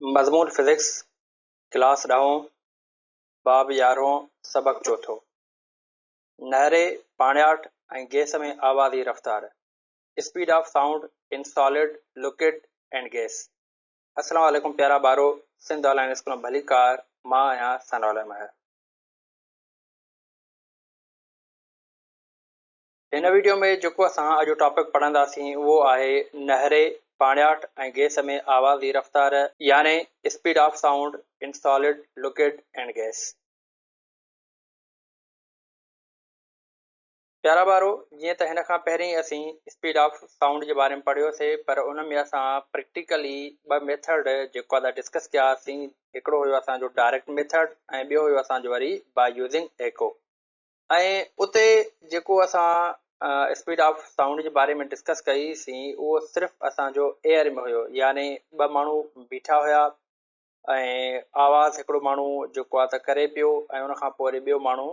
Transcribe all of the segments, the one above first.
मज़मून physics class 10 बाब 11 सबक चौथो नहरे पाणियाठ ऐं गैस में आवाज़ी रफ़्तार speed of sound in solid liquid and gas. अस्सलाम वालेकुम प्यारा ॿारो, सिंध ऑनलाइन स्कूल में भली कार मां आहियां सनाउल्ला महर। हिन वीडियो में जेको असां अॼु टॉपिक पढ़ंदासीं उहो आहे नहरे पाणियाठ ऐं गैस में आवाज़ी रफ़्तार यानी speed of sound in solid liquid and gas. प्यारा ॿारो, जीअं त हिन खां पहिरीं असीं स्पीड ऑफ साउंड जे बारे में पढ़ियोसीं, पर उन में असां प्रैक्टिकली ॿ मेथड जेको आहे डिस्कस कयासीं। हिकिड़ो हुयो असांजो डायरेक्ट मेथड ऐं ॿियो हुयो असांजो वरी बाय यूज़िंग एको। ऐं उते जेको असां स्पीड ऑफ साउंड जे बारे में डिस्कस कईसीं उहो सिर्फ़ु असांजो एयर में हुयो, यानी ॿ माण्हू बीठा हुया ऐं आवाज़ु हिकिड़ो माण्हू जेको आहे त करे पियो ऐं उनखां पोइ वरी ॿियो माण्हू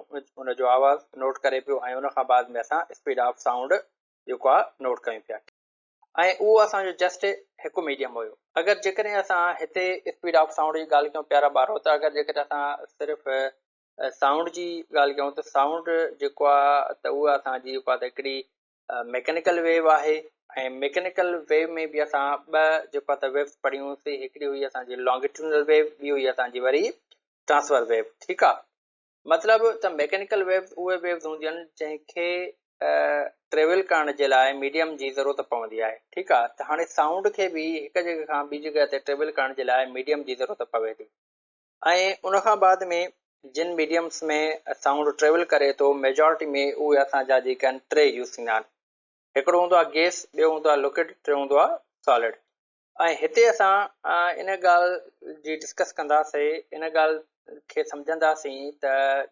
उनजो आवाज़ु नोट करे पियो ऐं उनखां बाद में असां स्पीड ऑफ साउंड जेको आहे नोट कयूं पिया। ऐं उहो असांजो जस्ट हिकु मीडियम हुयो। अगरि जेकॾहिं असां हिते स्पीड ऑफ साउंड जी ॻाल्हि कयूं प्यारा ॿारो, त अगरि जेकॾहिं असां सिर्फ़ु साउंड जी ॻाल्हि कयूं त साउंड जेको आहे त उहा असांजी जेको आहे त हिकिड़ी मैकेनिकल वेव आहे ऐं मैकेनिकल वेव में बि असां ॿ जेको आहे त वेव्स पढ़ियूंसीं। हिकिड़ी हुई असांजी लॉन्गिट्यूडनल वेव, ॿी हुई असांजी वरी ट्रांसफर वेव। ठीकु आहे, मतिलबु त मैकेनिकल वेव्स उहे वेव्स हूंदियूं आहिनि जंहिंखे ट्रेवल करण जे लाइ मीडियम जी ज़रूरत पवंदी आहे। ठीकु आहे, त हाणे साउंड खे बि हिकु जॻह खां ॿी जॻह ते ट्रेवल करण जे लाइ मीडियम जी ज़रूरत पवे थी। ऐं उनखां बाद में जिन मीडियम्स में साउंड ट्रेवल करे थो मेजॉरिटी में उहे असांजा जेके आहिनि टे यूज़ थींदा आहिनि। हिकिड़ो हूंदो आहे गैस, ॿियो हूंदो आहे लिक्विड, टियों हूंदो आहे सॉलिड। ऐं हिते असां इन ॻाल्हि जी डिस्कस कंदासीं, इन ॻाल्हि खे सम्झंदासीं त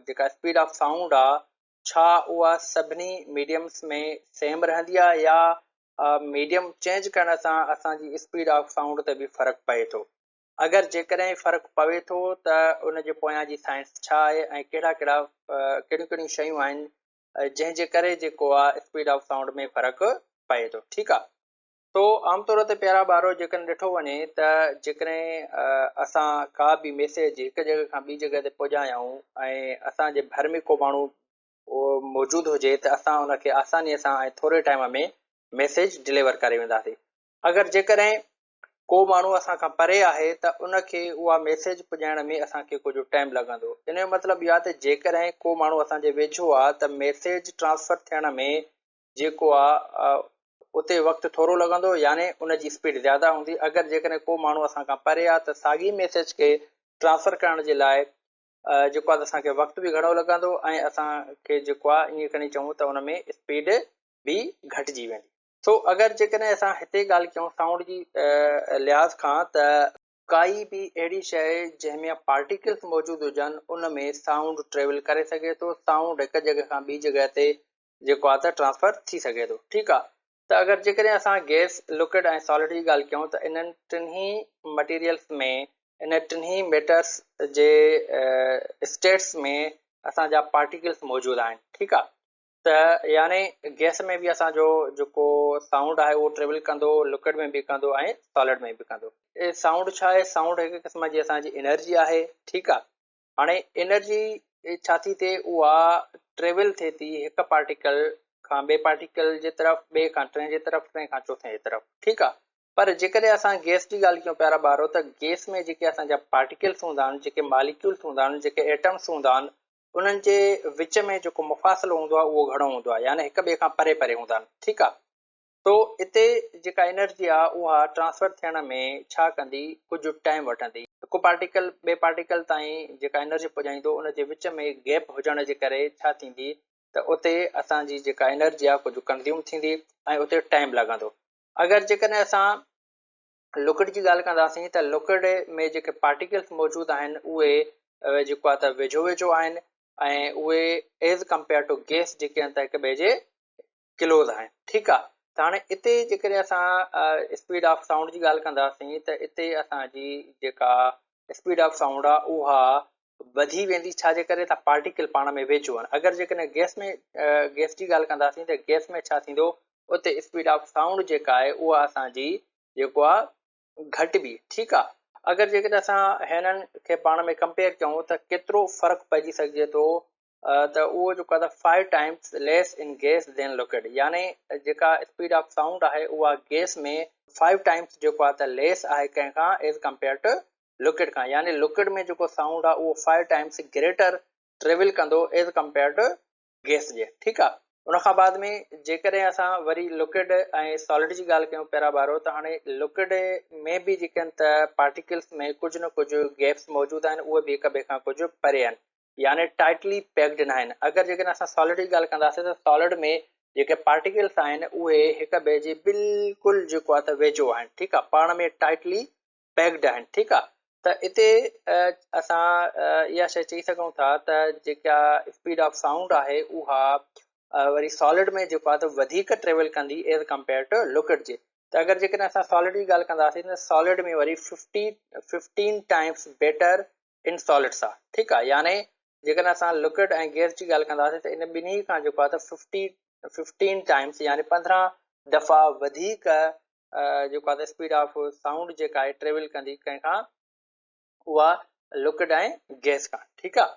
जेका स्पीड ऑफ साउंड आहे छा उहा सभिनी मीडियम्स में सेम रहंदी आहे या मीडियम चेंज करण सां असांजी स्पीड ऑफ साउंड ते बि फ़र्क़ु पए थो। अगरि जेकॾहिं फ़र्क़ु पवे थो त उनजे पोयां जी साइंस छा आहे ऐं कहिड़ियूं कहिड़ियूं शयूं आहिनि जंहिंजे करे जेको आहे स्पीड ऑफ साउंड में फ़र्क़ु पए थो। ठीकु आहे, तो आमतौर ते प्यारा ॿारो जेकॾहिं ॾिठो वञे त जेकॾहिं असां का बि मैसेज हिकु जॻह खां ॿी जॻह ते पुॼायूं ऐं असांजे घर में को माण्हू मौजूदु हुजे त असां उनखे आसानीअ सां ऐं थोरे टाइम में मैसेज डिलीवर करे वेंदासीं। अगरि जेकॾहिं को माण्हू असांखां परे आहे त उनखे उहा मैसेज पुॼाइण में असांखे कुझु टाइम लॻंदो। इन जो मतिलबु इहो आहे त जेकॾहिं को माण्हू असांजे वेझो आहे त मैसेज ट्रांसफर थियण में जेको आहे उते वक़्तु थोरो लॻंदो, यानी उनजी स्पीड ज़्यादा हूंदी। अगरि जेकॾहिं को माण्हू असांखां परे आहे त साॻी मैसेज खे ट्रांसफर करण जे लाइ जेको आहे त असांखे वक़्तु बि घणो लॻंदो ऐं असांखे जेको आहे ईअं खणी चऊं त उन में स्पीड बि घटिजी वेंदी। सो अगरि जेकॾहिं असां हिते ॻाल्हि कयूं साउंड जी लिहाज़ खां, त काई बि अहिड़ी शइ जंहिंमें पार्टिकल्स मौजूदु हुजनि उन में साउंड ट्रेवल करे सघे थो। साउंड हिकु जॻह खां ॿी जॻह ते जेको आहे त ट्रांसफर थी सघे थो। ठीकु आहे, त अगरि जेकॾहिं असां गैस, लिक्विड ऐं सॉलिड जी ॻाल्हि कयूं त इन्हनि टिन्ही मटीरियल्स में, इन टिन्ही मैटर्स जे स्टेट्स में असांजा पार्टिकल्स मौजूदु आहिनि। ठीकु आहे, त यानी गैस में बि असांजो जेको साउंड आहे उहो ट्रेवल कंदो, लिक्विड में बि कंदो ऐं सॉलिड में बि कंदो। साउंड छा आहे? साउंड हिकु क़िस्म जी असांजी एनर्जी आहे। ठीकु आहे, हाणे एनर्जी छा थी थिए, उहा ट्रेवल थिए थी हिकु पार्टिकल खां ॿिए पार्टिकल जे तरफ़, ॿिए खां टे जे तरफ़, टे खां चोथे जे तरफ़। ठीकु आहे, पर जेकॾहिं असां गैस जी ॻाल्हि कयूं प्यारा ॿारो, त गैस में जेके असांजा पार्टिकल्स हूंदा आहिनि, जेके मालिक्यूल्स हूंदा आहिनि, जेके एटम्स हूंदा आहिनि, उन्हनि जे विच में जेको मुफ़ासिलो हूंदो आहे उहो घणो हूंदो आहे, यानी हिक ॿिए खां परे परे हूंदा आहिनि। ठीकु आहे, तो हिते जेका एनर्जी आहे उहा ट्रांसफर थियण में छा कंदी, कुझु टाइम वठंदी। हिकु पार्टिकल ॿिए पार्टिकल ताईं जेका एनर्जी पुॼाईंदो, उन जे विच में गैप हुजण जे करे छा थींदी त उते असांजी जेका एनर्जी आहे कुझु कंज़्यूम थींदी ऐं उते टाइम लॻंदो। अगरि जेकॾहिं असां लिक्विड जी ॻाल्हि कंदासीं त लिक्विड में जेके पार्टिकल्स मौजूदु आहिनि उहे जेको आहे त वेझो वेझो आहिनि ऐं उहे एज़ कंपेयर टू गैस जेके आहिनि त हिक ॿिए जे क्लोज़ आहिनि। ठीकु आहे, त हाणे हिते जेकॾहिं असां स्पीड ऑफ साउंड जी ॻाल्हि कंदासीं त हिते असांजी जेका स्पीड ऑफ साउंड आहे उहा वधी वेंदी, छाजे करे त पार्टिकल पाण में वेझो आहिनि। अगरि जेकॾहिं गैस जी ॻाल्हि कंदासीं त गैस में छा थींदो, उते स्पीड ऑफ साउंड जेका आहे उहा असांजी जेको आहे घटि बि, ठीकु आहे। अगरि जेकॾहिं असां हिननि खे पाण में कंपेयर कयूं त केतिरो फ़र्क़ु पइजी सघिजे थो, त उहो जेको आहे 5 times less in gas than liquid, यानी जेका स्पीड ऑफ साउंड आहे उहा गैस में 5 टाइम्स जेको आहे त लेस आहे कंहिंखां एज़ कंपेयर टू लिक्विड खां, यानी लिक्विड में जेको साउंड आहे उहो 5 टाइम्स ग्रेटर ट्रेवल कंदो एज़ कंपेयर टू गैस जे, ठीकु आहे। उनखां बाद में जेकॾहिं असां वरी लिक्विड ऐं सॉलिड जी ॻाल्हि कयूं पहिरियां बारो, त हाणे लिक्विड में बि जेके आहिनि त पार्टिकल्स में कुझु न कुझु गैप्स मौजूदु आहिनि, उहे बि हिक ॿिए खां कुझु परे आहिनि, यानी टाइटली पैक्ड न आहिनि। अगरि जेकॾहिं असां सॉलिड जी ॻाल्हि कंदासीं त सॉलिड में जेके पार्टिकल्स आहिनि उहे हिक ॿिए जे बिल्कुलु जेको आहे त वेझो आहिनि, ठीकु आहे, पाण में टाइटली पैक्ड आहिनि, ठीकु आहे। त हिते असां इहा शइ चई सघूं था त जेका स्पीड ऑफ साउंड आहे उहा वरी सॉलिड में जेको आहे त वधीक ट्रेवल कंदी एज़ कंपेयर टू लिक्विड जे। त अगरि जेकॾहिं असां सॉलिड जी ॻाल्हि कंदासीं त सॉलिड में वरी 15 टाइम्स बेटर इन सॉलिड्स आहे, ठीकु आहे, यानी जेकॾहिं असां लिक्विड ऐं गैस जी ॻाल्हि कंदासीं त इन ॿिन्ही खां जेको आहे त 15 टाइम्स यानी 15 दफ़ा वधीक जेको आहे त स्पीड ऑफ साउंड जेका आहे ट्रेवल कंदी कंहिंखां, उहा लिक्विड ऐं गैस खां, ठीकु आहे।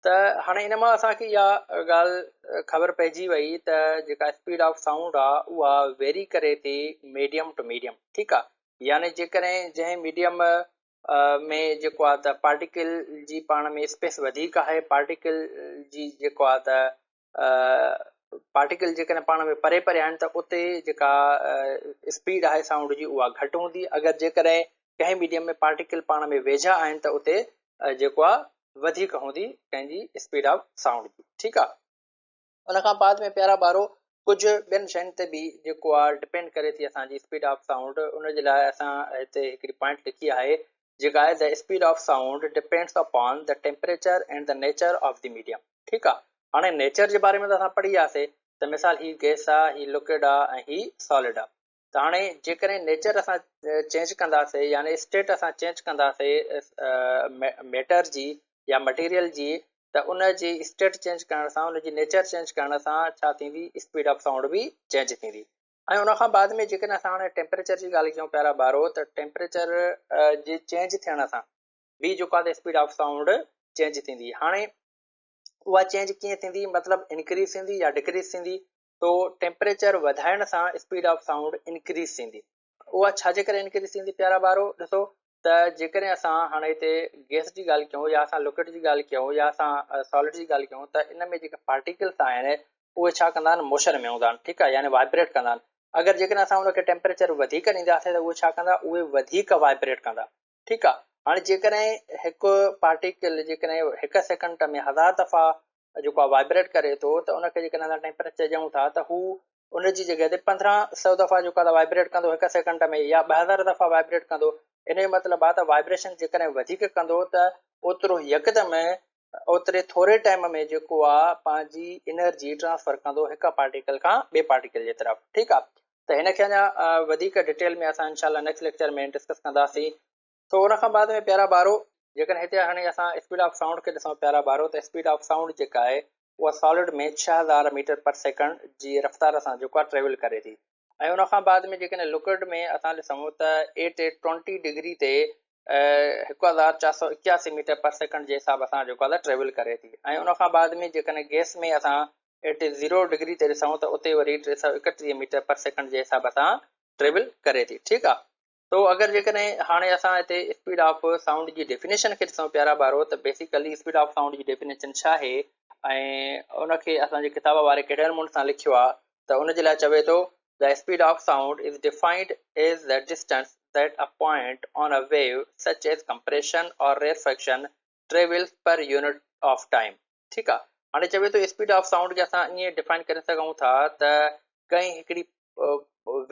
त हाणे इन मां असांखे इहा ॻाल्हि ख़बर पइजी वई त जेका स्पीड ऑफ साउंड आहे उहा वेरी करे थी मीडियम टू मीडियम, ठीकु आहे, यानी जेकॾहिं जंहिं मीडियम में जेको आहे त पार्टिकल जी पाण में स्पेस वधीक आहे, पार्टिकल जी जेको आहे त पार्टिकल जेकॾहिं पाण में परे परे आहिनि त उते जेका स्पीड आहे साउंड जी उहा घटि हूंदी। अगरि जेकॾहिं कंहिं मीडियम में पार्टिकल पाण में वेझा आहिनि त उते जेको आहे वधीक हूंदी कंहिंजी स्पीड ऑफ साउंड जी, ठीकु आहे। उनखां बाद में प्यारा ॿारो कुझु ॿियनि शयुनि ते बि जेको आहे डिपेंड करे थी असांजी स्पीड ऑफ साउंड, उनजे लाइ असां हिते हिकिड़ी पॉइंट लिखी आहे जेका आहे the speed of sound depends upon the temperature and the nature of the medium, ठीकु आहे। हाणे नेचर जे बारे में त असां पढ़ी वियासीं त मिसाल ही गैस आहे, ही लिक्विड आहे ऐं ही सॉलिड आहे। त हाणे जेकॾहिं नेचर असां चेंज कंदासीं यानी स्टेट असां चेंज कंदासीं मैटर जी या मटीरियल जी, त उन जी स्टेट चेंज करण सां, उन जी नेचर चेंज करण सां छा थींदी, स्पीड ऑफ साउंड बि चेंज थींदी। ऐं उनखां बाद में जेकॾहिं असां हाणे टेम्परेचर जी ॻाल्हि कयूं प्यारा ॿारो, त टेम्परेचर जे चेंज थियण सां बि जेको आहे स्पीड ऑफ साउंड चेंज थींदी। हाणे उहा चेंज कीअं थींदी, मतिलबु इंक्रीज़ थींदी या डिक्रीज़ थींदी। तो टेम्परेचर वधाइण सां स्पीड ऑफ साउंड इंक्रीज़ थींदी। उहा छाजे करे इंक्रीज़ थींदी प्यारा ॿारो, ॾिसो त जेकॾहिं असां हाणे हिते गैस जी ॻाल्हि कयूं या असां लिक्विड जी ॻाल्हि कयूं या असां सॉलिड जी ॻाल्हि कयूं, त इन में जेके पार्टिकल्स आहिनि उहे छा कंदा आहिनि, मोशन में हूंदा आहिनि, ठीकु आहे, यानी वाइब्रेट कंदा आहिनि। अगरि जेकॾहिं असां उनखे टेम्परेचर वधीक ॾींदासीं त उहे छा कंदा, उहे वधीक वाइब्रेट कंदा, ठीकु आहे। हाणे जेकॾहिं हिकु पार्टिकल जेकॾहिं हिकु सेकंड में 1000 दफ़ा जेको आहे वाइब्रेट करे थो, त उनखे जेकॾहिं असां टेम्परेचर ॾियूं था त हू उनजी जॻह ते 1500 दफ़ा जेको आहे वाइब्रेट कंदो हिकु सेकंड में, या 2000 दफ़ा वाइब्रेट कंदो। इन जो मतिलबु आहे त वाइब्रेशन जेकॾहिं वधीक कंदो त ओतिरो यकदमि ओतिरे थोरे टाइम में जेको आहे पंहिंजी एनर्जी ट्रांसफर कंदो हिकु पार्टिकल खां ॿिए पार्टिकल जे तरफ़, ठीकु आहे। त हिनखे अञा वधीक डिटेल में असां इनशाला नेक्स्ट लेक्चर में डिस्कस कंदासीं। तो उनखां बाद में प्यारा ॿारो जेकॾहिं हिते हाणे असां स्पीड ऑफ साउंड खे ॾिसूं प्यारा ॿारो, त स्पीड ऑफ साउंड जेका आहे उहा सॉलिड में 6000 मीटर पर सेकंड जी रफ़्तार सां जेको आहे ट्रेवल करे थी। ऐं उनखां बाद में जेकॾहिं लिक्विड में असां ॾिसूं त 820 डिग्री ते 1481 मीटर पर सेकंड जे हिसाब सां जेको आहे ट्रेवल करे थी। ऐं उनखां बाद में जेकॾहिं गैस में असां 80 डिग्री ते ॾिसूं त उते वरी 331 मीटर पर सेकंड जे हिसाब सां ट्रेवल करे थी, ठीकु आहे। तो अगरि जेकॾहिं हाणे असां हिते स्पीड ऑफ साउंड जी डेफिनेशन खे ॾिसूं प्यारा ॿारो, त बेसिकली स्पीड ऑफ साउंड जी डेफिनेशन छा आहे ऐं उनखे असांजे किताब वारे कहिड़े नमूने सां लिखियो आहे, त उनजे लाइ चवे थो the speed of sound is defined as the distance that a point on a wave such as compression or rarefaction travels per unit of time, ठीकु आहे। हाणे चवे थो स्पीड ऑफ साउंड खे असां ईअं डिफाइन करे सघूं था त कंहिं हिकिड़ी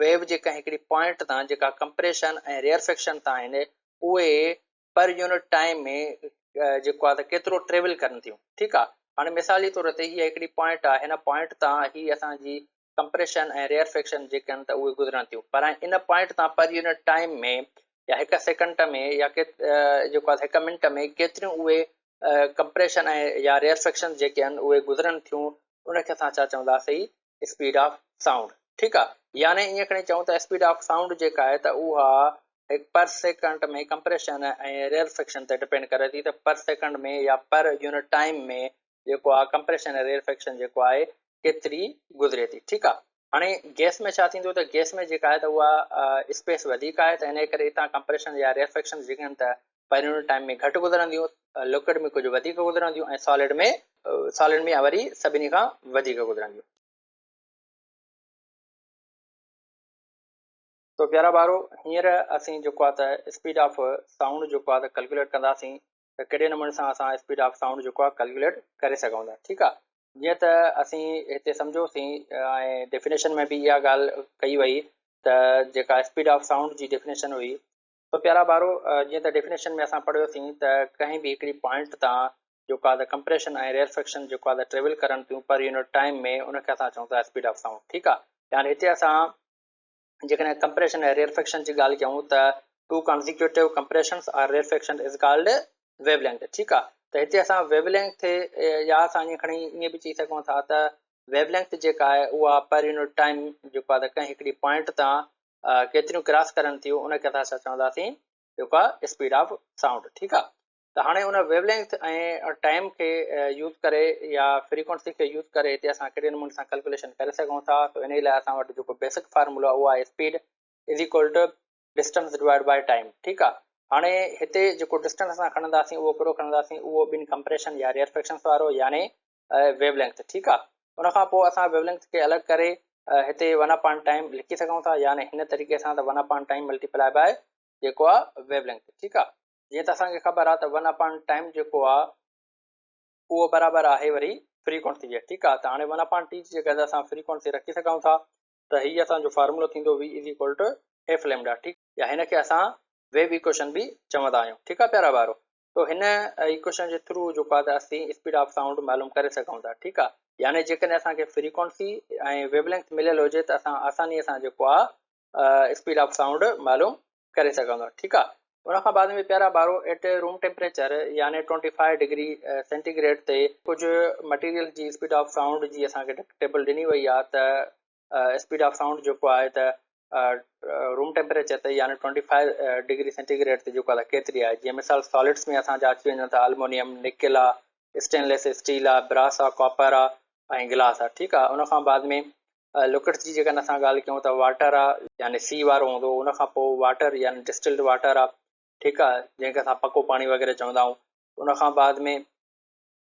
वेव जे कंहिं हिकिड़ी पॉइंट तां जेका कंप्रेशन ऐं रेयरफैक्शन तां आहिनि उहे पर यूनिट टाइम में जेको आहे त केतिरो ट्रेवल करनि थियूं, ठीकु आहे। हाणे मिसाल जे तौर ते हीअ हिकिड़ी पॉइंट आहे, हिन पॉइंट तां ही असांजी कंप्रेशन ऐं रेयरफैक्शन जेके आहिनि त उहे गुज़रनि थियूं, पर इन पॉइंट तां पर यूनिट टाइम में या हिकु सेकंड में या जेको आहे हिकु मिंट में केतिरियूं उहे कंप्रेशन ऐं या रेयरफैक्शन जेके आहिनि उहे गुज़रनि थियूं, उनखे असां छा चवंदासीं, स्पीड ऑफ साउंड, ठीकु आहे। यानी ईअं खणी चऊं त स्पीड ऑफ साउंड जेका आहे त उहा पर सेकंड में कंप्रेशन ऐं रेयरफिक्शन ते डिपेंड करे थी त पर सेकंड में या पर यूनिट टाइम में जेको आहे कंप्रेशन ऐं रेयरफिक्शन जेको आहे केतिरी गुज़रे थी। ठीकु आहे। हाणे गैस में छा थींदो त गैस में जेका आहे त उहा स्पेस वधीक आहे त इन करे हितां कंप्रेशन या रेयरफिक्शन जेके आहिनि त पर यूनिट टाइम में घटि गुज़रंदियूं, लिक्विड में कुझु वधीक गुज़रंदियूं ऐं सॉलिड में वरी सभिनी खां वधीक गुज़रंदियूं। तो प्यारा ॿारो, हींअर असीं जेको आहे त स्पीड ऑफ साउंड जेको आहे त कैलकुलेट कंदासीं त कहिड़े नमूने सां असां स्पीड ऑफ साउंड जेको आहे कैलकुलेट करे सघूं था। ठीकु आहे। जीअं त असीं हिते सम्झोसीं ऐं डेफिनेशन में बि इहा ॻाल्हि कई वई त जेका स्पीड ऑफ साउंड जी डेफिनेशन हुई, तो प्यारा ॿारो जीअं त डेफिनेशन में असां पढ़ियोसीं त कंहिं बि हिकिड़ी पॉइंट तां जेको आहे त कंप्रेशन ऐं रेयरफिक्शन जेको आहे त ट्रेवल करनि थियूं पर यूनिट टाइम में, उनखे असां चऊं था स्पीड ऑफ साउंड। ठीकु आहे। यानी हिते असां जेकॾहिं कंप्रेशन ऐं रेयरफिक्शन जी ॻाल्हि कयूं त two consecutive compressions or rarefaction is called wavelength. ठीकु आहे। त हिते असां वेवलेंथ या असां ईअं खणी ईअं बि चई सघूं था त वेवलेंथ जेका आहे उहा पर यूनिट टाइम जेको आहे त कंहिं हिकिड़ी पॉइंट तां केतिरियूं क्रॉस करनि थियूं, उनखे असां छा चवंदासीं, जेको आहे स्पीड ऑफ साउंड। ठीकु आहे। त हाणे उन वेवलेंथ ऐं टाइम खे यूज़ करे या फ्रीक्वेंसी खे यूज़ करे हिते असां कहिड़े नमूने सां कैलकुलेशन करे सघूं था। त इन लाइ असां वटि जेको बेसिक फार्मूला उहा आहे speed is equal to distance divide by time. ठीकु आहे। हाणे हिते जेको डिस्टेंस असां खणंदासीं उहो कहिड़ो खणंदासीं, उहो ॿिनि कंप्रेशन या रेयरफिक्शन वारो यानी वेवलेंथ। ठीकु आहे। उनखां पोइ असां वेवलेंथ खे अलॻि करे हिते 1 टाइम लिखी सघूं था, यानी हिन तरीक़े सां त 1 टाइम मल्टीप्लाई बाय जेको आहे वेवलेंथ। ठीकु आहे। जीअं त असांखे ख़बर आहे त 1 टाइम जेको आहे उहो बराबरि आहे वरी फ्रीक्वेंसी जे। ठीकु आहे। त हाणे 1/t जी जॻह ते असां फ्रीक्वेंसी रखी सघूं था त हीअ असांजो फार्मूलो थींदो v is equal to F lambda. ठीकु, या हिनखे असां वेव इक्वेशन बि चवंदा आहियूं। ठीकु आहे प्यारा ॿारो। तो हिन इक्वेशन जे थ्रू जेको आहे त असीं स्पीड ऑफ साउंड मालूम करे सघूं था। ठीकु आहे। यानी जेकॾहिं असांखे फ्रीक्वेंसी ऐं वेवलेंथ मिलियल हुजे त असां आसानीअ सां जेको आहे स्पीड ऑफ साउंड मालूम करे सघूं था। ठीकु आहे। उनखां बाद में प्यारा ॿारो एट रूम टेम्परेचर यानी 25 डिग्री सेंटीग्रेड ते कुझु मटीरियल जी स्पीड ऑफ साउंड जी असांखे टेबल ॾिनी वई आहे त स्पीड ऑफ साउंड जेको आहे त रूम टेम्परेचर ते यानी 25 डिग्री सेंटीग्रेड ते जेको आहे केतिरी आहे। जीअं मिसाल सॉलिड्स में असां जा अची वञूं था अल्मोनियम, निकिल आहे, स्टेनलेस स्टील आहे, ब्रास आहे, कॉपर आहे ऐं गिलास आहे। ठीकु आहे। उनखां बाद में लिक्विड्स जी जेकॾहिं असां ॻाल्हि कयूं त वाटर आहे यानी सी वारो हूंदो, उनखां पोइ वाटर यानी डिस्टिल्ड वाटर आहे। ठीकु आहे। जंहिंखे असां पको पाणी वग़ैरह चवंदा आहियूं। उनखां बाद में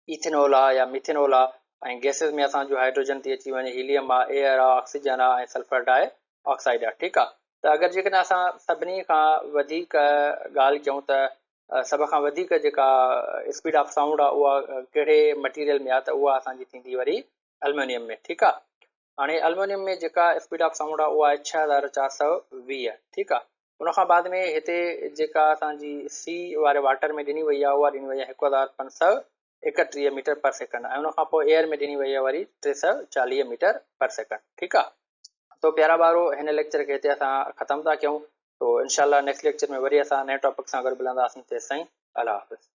इथेनॉल आहे या मिथेनॉल आहे ऐं गैसिस में असांजो हाइड्रोजन थी अची वञे, हीलियम आहे, एयर आहे, ऑक्सीजन आहे ऐं सल्फर डाइऑक्साइड आहे। ठीकु आहे। त अगरि जेकॾहिं असां सभिनी खां वधीक ॻाल्हि कयूं त सभ खां वधीक जेका स्पीड ऑफ साउंड आहे उहा कहिड़े मटीरियल में आहे, त उहा असांजी थींदी वरी एल्युमिनियम में। ठीकु आहे। हाणे एल्युमिनियम में जेका स्पीड ऑफ साउंड आहे उहा आहे 6420। ठीकु आहे। उनखां बाद में हिते जेका असांजी सी वारे वाटर में ॾिनी वई आहे उहा ॾिनी वई आहे 1531 मीटर पर सेकंड ऐं उनखां पोइ एयर में ॾिनी वई आहे वरी 340 मीटर पर सेकंड। ठीकु आहे। तो प्यारा ॿारो, हिन लेक्चर खे हिते असां ख़तमु था कयूं। तो इनशाला नेक्स्ट लेक्चर में वरी असां नए टॉपिक सां गॾु मिलंदासीं। तेसिताईं अल्लाह हाफ़िज़।